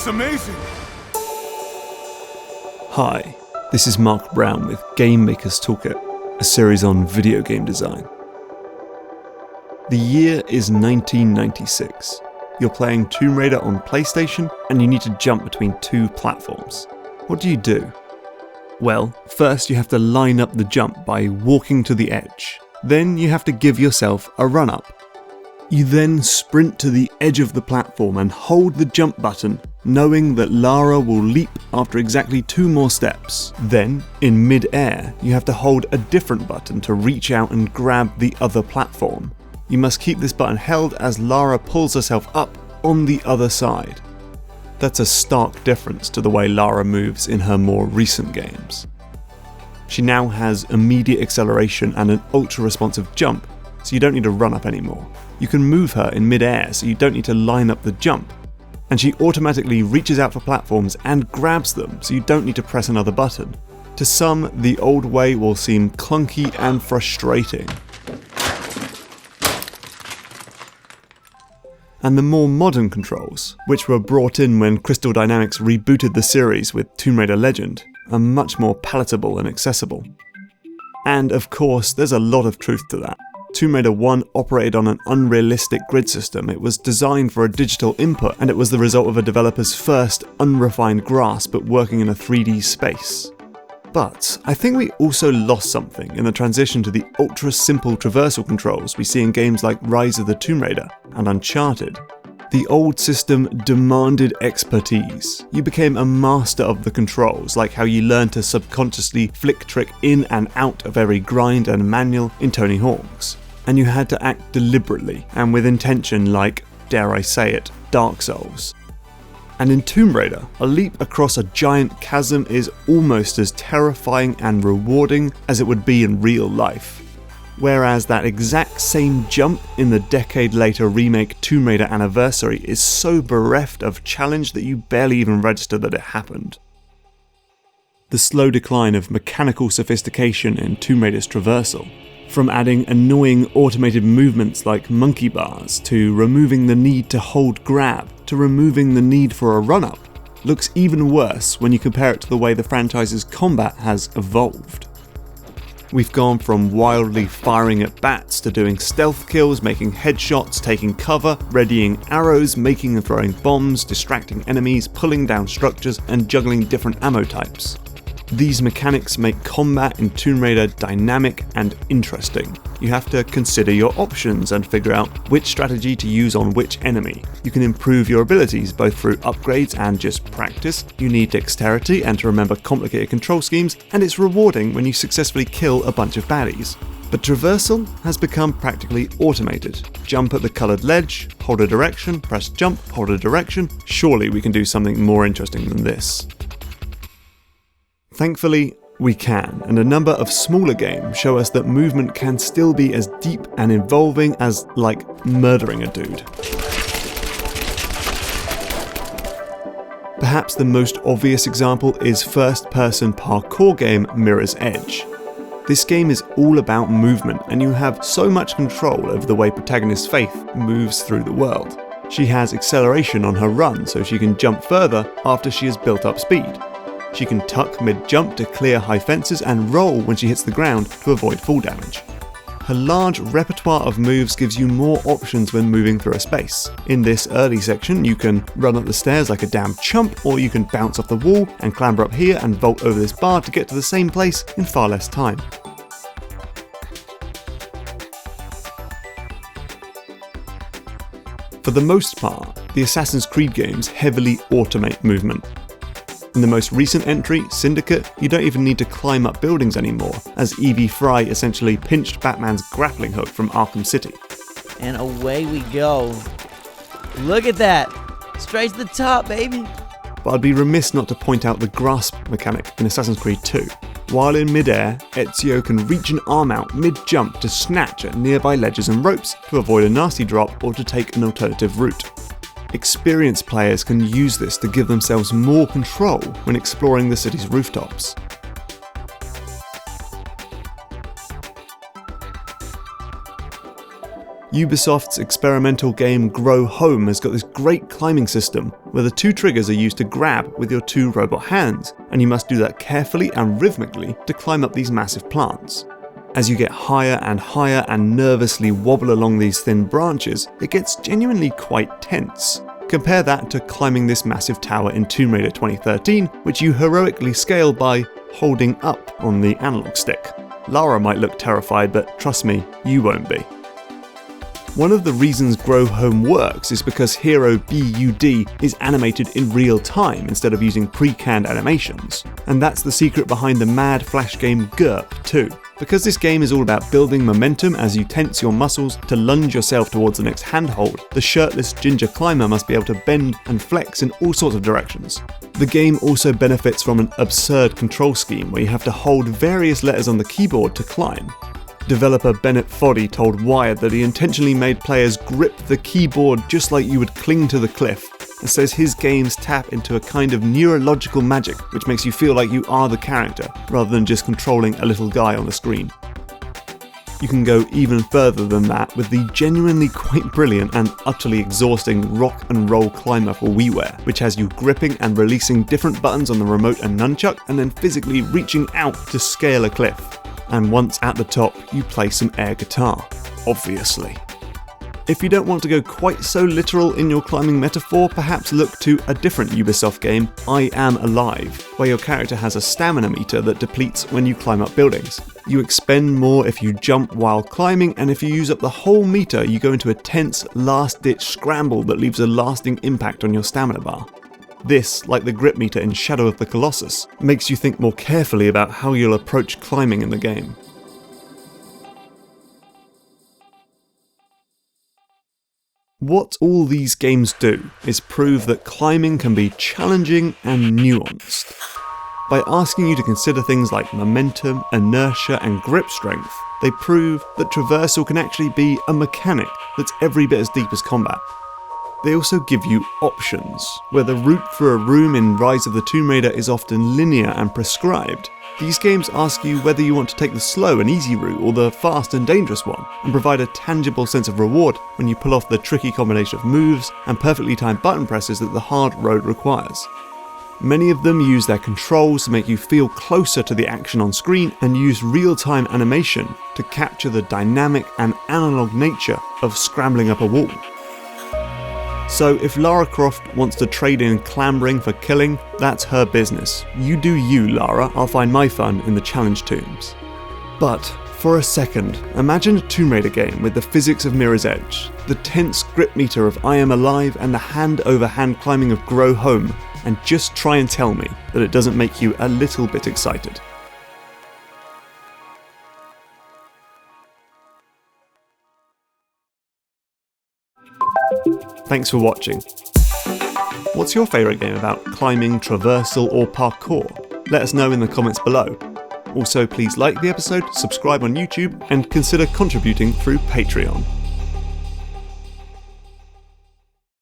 looks amazing. Hi, this is Mark Brown with Game Maker's Toolkit, a series on video game design. The year is 1996. You're playing Tomb Raider on PlayStation and you need to jump between two platforms. What do you do? Well, first you have to line up the jump by walking to the edge. Then you have to give yourself a run-up. You then sprint to the edge of the platform and hold the jump button, knowing that Lara will leap after exactly 2 more steps. Then, in mid-air, you have to hold a different button to reach out and grab the other platform. You must keep this button held as Lara pulls herself up on the other side. That's a stark difference to the way Lara moves in her more recent games. She now has immediate acceleration and an ultra-responsive jump, so you don't need to run up anymore. You can move her in mid-air, so you don't need to line up the jump. And she automatically reaches out for platforms and grabs them, so you don't need to press another button. To some, the old way will seem clunky and frustrating. And the more modern controls, which were brought in when Crystal Dynamics rebooted the series with Tomb Raider Legend, are much more palatable and accessible. And of course, there's a lot of truth to that. Tomb Raider 1 operated on an unrealistic grid system. It was designed for a digital input, and it was the result of a developer's first unrefined grasp at working in a 3D space. But I think we also lost something in the transition to the ultra-simple traversal controls we see in games like Rise of the Tomb Raider and Uncharted. The old system demanded expertise. You became a master of the controls, like how you learned to subconsciously flick trick in and out of every grind and manual in Tony Hawk's. And you had to act deliberately and with intention like, dare I say it, Dark Souls. And in Tomb Raider, a leap across a giant chasm is almost as terrifying and rewarding as it would be in real life. Whereas that exact same jump in the decade-later remake Tomb Raider Anniversary is so bereft of challenge that you barely even register that it happened. The slow decline of mechanical sophistication in Tomb Raider's traversal, from adding annoying automated movements like monkey bars, to removing the need to hold grab, to removing the need for a run-up, looks even worse when you compare it to the way the franchise's combat has evolved. We've gone from wildly firing at bats to doing stealth kills, making headshots, taking cover, readying arrows, making and throwing bombs, distracting enemies, pulling down structures, and juggling different ammo types. These mechanics make combat in Tomb Raider dynamic and interesting. You have to consider your options and figure out which strategy to use on which enemy. You can improve your abilities both through upgrades and just practice. You need dexterity and to remember complicated control schemes, and it's rewarding when you successfully kill a bunch of baddies. But traversal has become practically automated. Jump at the coloured ledge, hold a direction, press jump, hold a direction. Surely we can do something more interesting than this. Thankfully, we can, and a number of smaller games show us that movement can still be as deep and involving as, like, murdering a dude. Perhaps the most obvious example is first-person parkour game Mirror's Edge. This game is all about movement, and you have so much control over the way protagonist Faith moves through the world. She has acceleration on her run, so she can jump further after she has built up speed. She can tuck mid-jump to clear high fences and roll when she hits the ground to avoid fall damage. Her large repertoire of moves gives you more options when moving through a space. In this early section, you can run up the stairs like a damn chump, or you can bounce off the wall and clamber up here and vault over this bar to get to the same place in far less time. For the most part, the Assassin's Creed games heavily automate movement. In the most recent entry, Syndicate, you don't even need to climb up buildings anymore, as Evie Fry essentially pinched Batman's grappling hook from Arkham City. And away we go. Look at that! Straight to the top, baby! But I'd be remiss not to point out the grasp mechanic in Assassin's Creed 2. While in mid-air, Ezio can reach an arm out mid-jump to snatch at nearby ledges and ropes to avoid a nasty drop or to take an alternative route. Experienced players can use this to give themselves more control when exploring the city's rooftops. Ubisoft's experimental game Grow Home has got this great climbing system where the 2 triggers are used to grab with your 2 robot hands, and you must do that carefully and rhythmically to climb up these massive plants. As you get higher and nervously wobble along these thin branches, it gets genuinely quite tense. Compare that to climbing this massive tower in Tomb Raider 2013, which you heroically scale by holding up on the analog stick. Lara might look terrified, but trust me, you won't be. One of the reasons Grow Home works is because Hero BUD is animated in real time instead of using pre-canned animations, and that's the secret behind the mad flash game GURP too. Because this game is all about building momentum as you tense your muscles to lunge yourself towards the next handhold, the shirtless ginger climber must be able to bend and flex in all sorts of directions. The game also benefits from an absurd control scheme where you have to hold various letters on the keyboard to climb. Developer Bennett Foddy told Wired that he intentionally made players grip the keyboard just like you would cling to the cliff, and says his games tap into a kind of neurological magic which makes you feel like you are the character, rather than just controlling a little guy on the screen. You can go even further than that with the genuinely quite brilliant and utterly exhausting Rock and Roll Climber for WiiWare, which has you gripping and releasing different buttons on the remote and nunchuck, and then physically reaching out to scale a cliff. And once at the top, you play some air guitar, obviously. If you don't want to go quite so literal in your climbing metaphor, perhaps look to a different Ubisoft game, I Am Alive, where your character has a stamina meter that depletes when you climb up buildings. You expend more if you jump while climbing, and if you use up the whole meter, you go into a tense, last-ditch scramble that leaves a lasting impact on your stamina bar. This, like the grip meter in Shadow of the Colossus, makes you think more carefully about how you'll approach climbing in the game. What all these games do is prove that climbing can be challenging and nuanced. By asking you to consider things like momentum, inertia, and grip strength, they prove that traversal can actually be a mechanic that's every bit as deep as combat. They also give you options. Where the route for a room in Rise of the Tomb Raider is often linear and prescribed, these games ask you whether you want to take the slow and easy route or the fast and dangerous one, and provide a tangible sense of reward when you pull off the tricky combination of moves and perfectly timed button presses that the hard road requires. Many of them use their controls to make you feel closer to the action on screen and use real-time animation to capture the dynamic and analog nature of scrambling up a wall. So if Lara Croft wants to trade in clambering for killing, that's her business. You do you, Lara, I'll find my fun in the challenge tombs. But, for a second, imagine a Tomb Raider game with the physics of Mirror's Edge, the tense grip meter of I Am Alive, and the hand-over-hand climbing of Grow Home, and just try and tell me that it doesn't make you a little bit excited. Thanks for watching. What's your favourite game about climbing, traversal, or parkour? Let us know in the comments below. Also, please like the episode, subscribe on YouTube, and consider contributing through Patreon.